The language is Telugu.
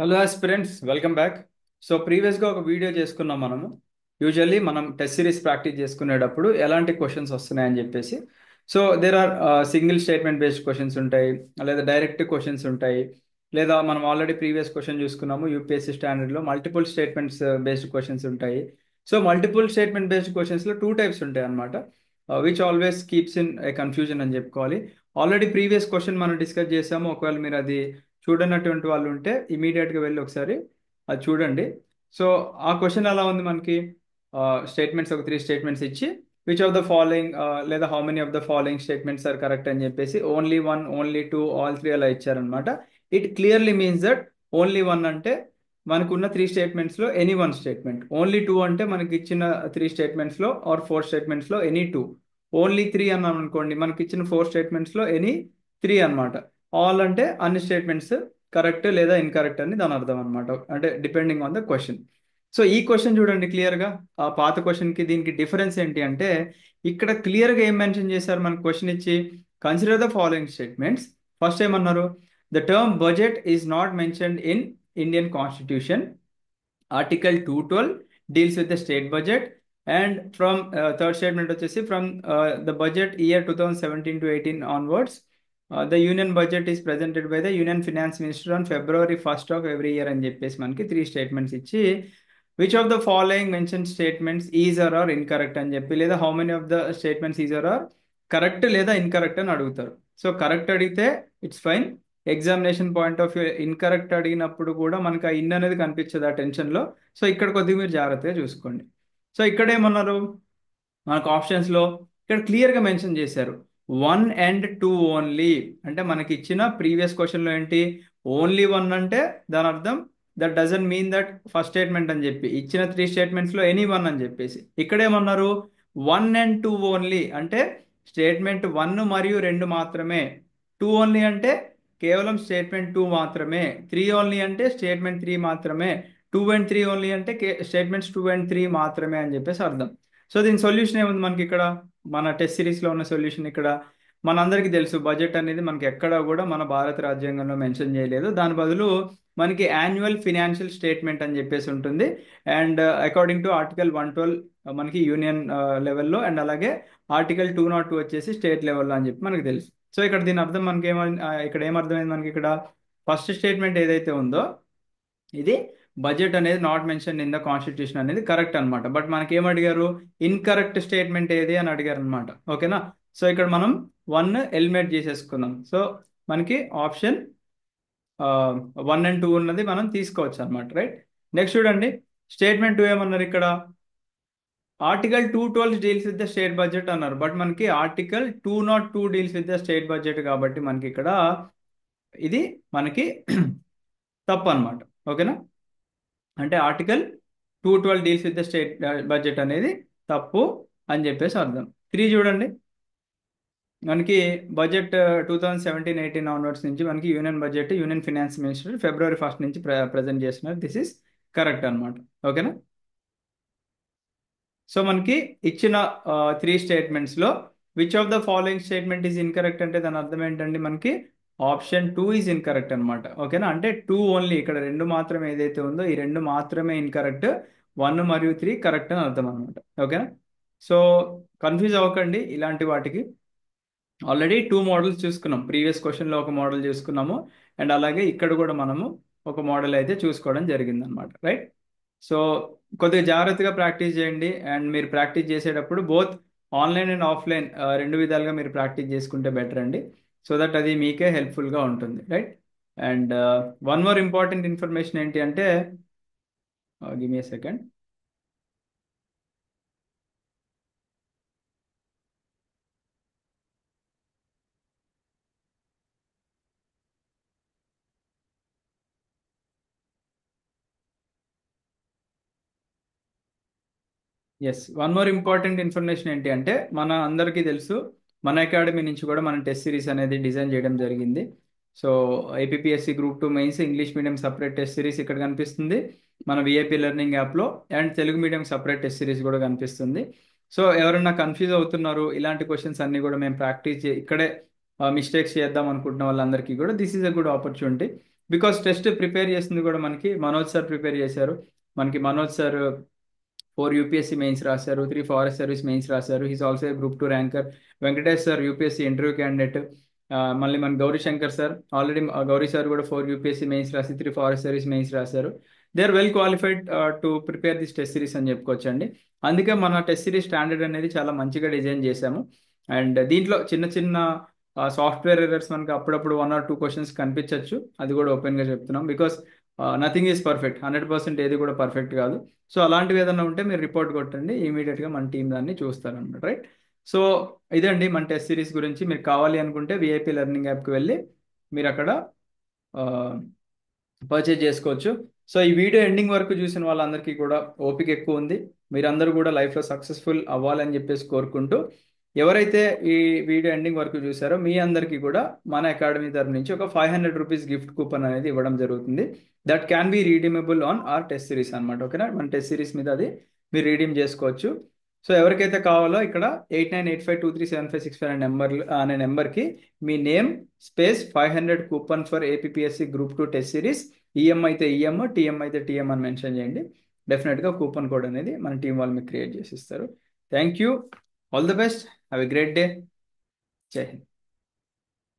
Hello aspirants, welcome back. So ప్రీవియస్గా ఒక వీడియో చేసుకున్నాం మనము. యూజువల్లీ మనం టెస్ట్ సిరీస్ ప్రాక్టీస్ చేసుకునేటప్పుడు ఎలాంటి క్వశ్చన్స్ వస్తున్నాయని చెప్పేసి. So there are single statement based questions ఉంటాయి, లేదా డైరెక్ట్ క్వశ్చన్స్ ఉంటాయి, లేదా మనం ఆల్రెడీ ప్రీవియస్ క్వశ్చన్ చూసుకున్నాము యూపీఎస్సీ స్టాండర్డ్లో మల్టిపుల్ స్టేట్మెంట్స్ బేస్డ్ క్వశ్చన్స్ ఉంటాయి. సో మల్టిపుల్ స్టేట్మెంట్ బేస్డ్ క్వశ్చన్స్లో టూ టైప్స్ ఉంటాయి అనమాట, which always keeps in a confusion అని చెప్పుకోవాలి. ఆల్రెడీ ప్రీవియస్ క్వశ్చన్ మనం డిస్కస్ చేసాము. ఒకవేళ మీరు అది చూడనటువంటి వాళ్ళు ఉంటే ఇమీడియట్గా వెళ్ళి ఒకసారి అది చూడండి. సో ఆ క్వశ్చన్ ఎలా ఉంది మనకి, స్టేట్మెంట్స్ ఒక త్రీ స్టేట్మెంట్స్ ఇచ్చి విచ్ ఆఫ్ ద ఫాలోయింగ్ లేదా how many of the following statements are correct అని చెప్పేసి only one, only two, all three అలా ఇచ్చారనమాట. It clearly means that only one అంటే మనకున్న త్రీ స్టేట్మెంట్స్లో any one statement, only two అంటే మనకి ఇచ్చిన త్రీ స్టేట్మెంట్స్లో ఆర్ ఫోర్ స్టేట్మెంట్స్లో ఎనీ టూ, ఓన్లీ త్రీ అన్నాం అనుకోండి మనకి ఇచ్చిన ఫోర్ స్టేట్మెంట్స్లో ఎనీ త్రీ అన్నమాట. ఆల్ అంటే అన్ని స్టేట్మెంట్స్ కరెక్ట్ లేదా ఇన్కరెక్ట్ అని దాని అర్థం అనమాట, అంటే depending on the question. So ఈ క్వశ్చన్ చూడండి క్లియర్గా, ఆ పాత క్వశ్చన్కి దీనికి డిఫరెన్స్ ఏంటి అంటే ఇక్కడ క్లియర్గా ఏం మెన్షన్ చేశారు మనకు క్వశ్చన్ ఇచ్చి, consider the following statements. First ఏమన్నారు, the term budget is not mentioned in Indian constitution. Article 212 deals with the state budget. And from third statement వచ్చేసి from the budget year 2017 to 18 onwards, the union budget is presented by the union finance minister on February 1st of every year అని చెప్పేసి మనకి త్రీ స్టేట్మెంట్స్ ఇచ్చి which of the following mention statements is or incorrect అని చెప్పి, లేదా how many of the statements is are correct లేదా ఇన్కరెక్ట్ అని అడుగుతారు. సో కరెక్ట్ అడిగితే it's fine. Examination point of view incorrect అడిగినప్పుడు కూడా మనకి ఆ ఇన్ అనేది కనిపించదు ఆ టెన్షన్లో. సో ఇక్కడ కొద్దిగా మీరు జాగ్రత్తగా చూసుకోండి. సో ఇక్కడ ఏమన్నారు మనకు ఆప్షన్స్లో, ఇక్కడ క్లియర్గా మెన్షన్ చేశారు వన్ అండ్ టూ ఓన్లీ. అంటే మనకి ఇచ్చిన ప్రీవియస్ క్వశ్చన్లో ఏంటి, ఓన్లీ వన్ అంటే దాని అర్థం that doesn't mean that first statement అని చెప్పి ఇచ్చిన త్రీ స్టేట్మెంట్స్లో ఎనీ వన్ అని చెప్పేసి. ఇక్కడేమన్నారు వన్ అండ్ టూ ఓన్లీ అంటే స్టేట్మెంట్ వన్ మరియు రెండు మాత్రమే, టూ ఓన్లీ అంటే కేవలం స్టేట్మెంట్ టూ మాత్రమే, త్రీ ఓన్లీ అంటే స్టేట్మెంట్ త్రీ మాత్రమే, టూ అండ్ త్రీ ఓన్లీ అంటే స్టేట్మెంట్స్ టూ అండ్ త్రీ మాత్రమే అని చెప్పేసి అర్థం. సో దీని సొల్యూషన్ ఏముంది మనకి ఇక్కడ, మన టెస్ట్ సిరీస్లో ఉన్న సొల్యూషన్ ఇక్కడ మనందరికీ తెలుసు. బడ్జెట్ అనేది మనకి ఎక్కడా కూడా మన భారత రాజ్యాంగంలో మెన్షన్ చేయలేదు, దాని బదులు మనకి యాన్యువల్ ఫినాన్షియల్ స్టేట్మెంట్ అని చెప్పేసి ఉంటుంది. అండ్ అకార్డింగ్ టు ఆర్టికల్ 112 మనకి యూనియన్ లెవెల్లో, అండ్ అలాగే ఆర్టికల్ 202 వచ్చేసి స్టేట్ లెవెల్లో అని చెప్పి మనకి తెలుసు. సో ఇక్కడ దీని అర్థం మనకి ఇక్కడ ఏమర్థమైంది మనకి, ఇక్కడ ఫస్ట్ స్టేట్మెంట్ ఏదైతే ఉందో ఇది బడ్జెట్ అనేది not mention in the constitution అనేది కరెక్ట్ అనమాట. బట్ మనకి ఏం అడిగారు, ఇన్కరెక్ట్ స్టేట్మెంట్ ఏది అని అడిగారు అనమాట. ఓకేనా. సో ఇక్కడ మనం వన్ ఎలిమినేట్ చేసేసుకుందాం. సో మనకి ఆప్షన్ వన్ అండ్ టూ ఉన్నది మనం తీసుకోవచ్చు అనమాట, రైట్. నెక్స్ట్ చూడండి, స్టేట్మెంట్ టూ ఏమన్నారు ఇక్కడ, article 212 deals with the state budget అన్నారు. బట్ మనకి article 202 deals with the state budget కాబట్టి మనకి ఇక్కడ ఇది మనకి తప్పు అనమాట. ఓకేనా. అంటే article 212 deals with the state budget అనేది తప్పు అని చెప్పేసి అర్థం. త్రీ చూడండి, మనకి బడ్జెట్ 2017-18 ఆన్వర్డ్స్ నుంచి మనకి union budget union finance minister February 1st నుంచి ప్రజెంట్ చేస్తున్నారు. దిస్ ఈస్ కరెక్ట్ అనమాట. ఓకేనా. సో మనకి ఇచ్చిన త్రీ స్టేట్మెంట్స్లో which of the following statement is incorrect అంటే దాని అర్థం ఏంటండి, మనకి ఆప్షన్ టూ ఈజ్ ఇన్కరెక్ట్ అనమాట. ఓకేనా. అంటే టూ ఓన్లీ, ఇక్కడ రెండు మాత్రమే ఏదైతే ఉందో ఈ రెండు మాత్రమే ఇన్కరెక్ట్, వన్ మరియు త్రీ కరెక్ట్ అని అర్థం అనమాట. ఓకేనా. సో కన్ఫ్యూజ్ అవ్వకండి ఇలాంటి వాటికి. ఆల్రెడీ టూ మోడల్స్ చూసుకున్నాం, ప్రీవియస్ క్వశ్చన్లో ఒక మోడల్ చూసుకున్నాము, అండ్ అలాగే ఇక్కడ కూడా మనము ఒక మోడల్ అయితే చూసుకోవడం జరిగింది అనమాట, రైట్. సో కొద్దిగా జాగ్రత్తగా ప్రాక్టీస్ చేయండి. అండ్ మీరు ప్రాక్టీస్ చేసేటప్పుడు బోత్ ఆన్లైన్ అండ్ ఆఫ్లైన్ రెండు విధాలుగా మీరు ప్రాక్టీస్ చేసుకుంటే బెటర్ అండి, సో దట్ అది మీకే హెల్ప్ఫుల్గా ఉంటుంది, right. And one more important information ఏంటి అంటే, give me a second. Yes, one more important information ఏంటి అంటే, మన అందరికీ తెలుసు మన అకాడమీ నుంచి కూడా మనం టెస్ట్ సిరీస్ అనేది డిజైన్ చేయడం జరిగింది. So APSC group 2 mains English medium separate test series ఇక్కడ కనిపిస్తుంది మన విఐపి లెర్నింగ్ యాప్లో, and Telugu medium separate test series కూడా కనిపిస్తుంది. సో ఎవరైనా కన్ఫ్యూజ్ అవుతున్నారు, ఇలాంటి క్వశ్చన్స్ అన్ని కూడా మేము ప్రాక్టీస్ ఇక్కడే మిస్టేక్స్ చేద్దాం అనుకుంటున్న వాళ్ళందరికీ కూడా this is a good opportunity. Because test prepare చేసింది కూడా మనకి మనోజ్ సార్ ప్రిపేర్ చేశారు. మనకి మనోజ్ సార్ 4 యూపీఎస్సీ మెయిన్స్ రాశారు, 3 ఫారెస్ట్ సర్వీస్ మెయిన్స్ రాశారు. He's also a group 2 ranker. Venkatesh sir UPSC interview candidate. మళ్ళీ మన Gauri Shankar sir already, Gauri sir కూడా 4 యూపీఎస్సీ మెయిన్స్ రాసి 3 ఫారెస్ట్ సర్వీస్ మెయిన్స్ రాశారు. They are well qualified to prepare this test series అని చెప్పుకోవచ్చండి. అందుకే మన టెస్ట్ సిరీస్ స్టాండర్డ్ అనేది చాలా మంచిగా డిజైన్ చేశాము. అండ్ దీంట్లో చిన్న చిన్న సాఫ్ట్వేర్ ఎర్రర్స్ మనకి అప్పుడప్పుడు 1 or 2 క్వశ్చన్స్ కనిపించవచ్చు. అది కూడా ఓపెన్గా చెప్తున్నాం. బికాస్ నథింగ్ ఈజ్ పర్ఫెక్ట్, 100% ఏది కూడా పర్ఫెక్ట్ కాదు. సో అలాంటివి ఏదైనా ఉంటే మీరు రిపోర్ట్ కొట్టండి, ఇమీడియట్గా మన టీం దాన్ని చూస్తారనమాట. రైట్. సో ఇదండి మన టెస్ట్ సిరీస్ గురించి. మీరు కావాలి అనుకుంటే విఐపి లెర్నింగ్ యాప్కి వెళ్ళి మీరు అక్కడ పర్చేజ్ చేసుకోవచ్చు. సో ఈ వీడియో ఎండింగ్ వరకు చూసిన వాళ్ళందరికీ కూడా ఓపిక ఎక్కువ ఉంది. మీరందరూ కూడా లైఫ్లో సక్సెస్ఫుల్ అవ్వాలని చెప్పేసి కోరుకుంటూ, ఎవరైతే ఈ వీడియో ఎండింగ్ వరకు చూసారో మీ అందరికీ కూడా మన అకాడమీ తరపు నుంచి ఒక 500 రూపీస్ గిఫ్ట్ కూపన్ అనేది ఇవ్వడం జరుగుతుంది. That can be redeemable on our test series అనమాట. ఓకేనా, మన టెస్ట్ సిరీస్ మీద అది మీరు రీడీమ్ చేసుకోవచ్చు. సో ఎవరికైతే కావాలో ఇక్కడ 8985237565 అనే నెంబర్కి మీ name space 500 coupon for APSC group 2 test series, EM అయితే ఈఎం, టీఎం అయితే టీఎం అని మెన్షన్ చేయండి. డెఫినెట్గా కూపన్ కోడ్ అనేది మన టీం వాళ్ళు మీకు క్రియేట్ చేసి ఇస్తారు. Thank you. All the best. Have a great day. జై హింద్.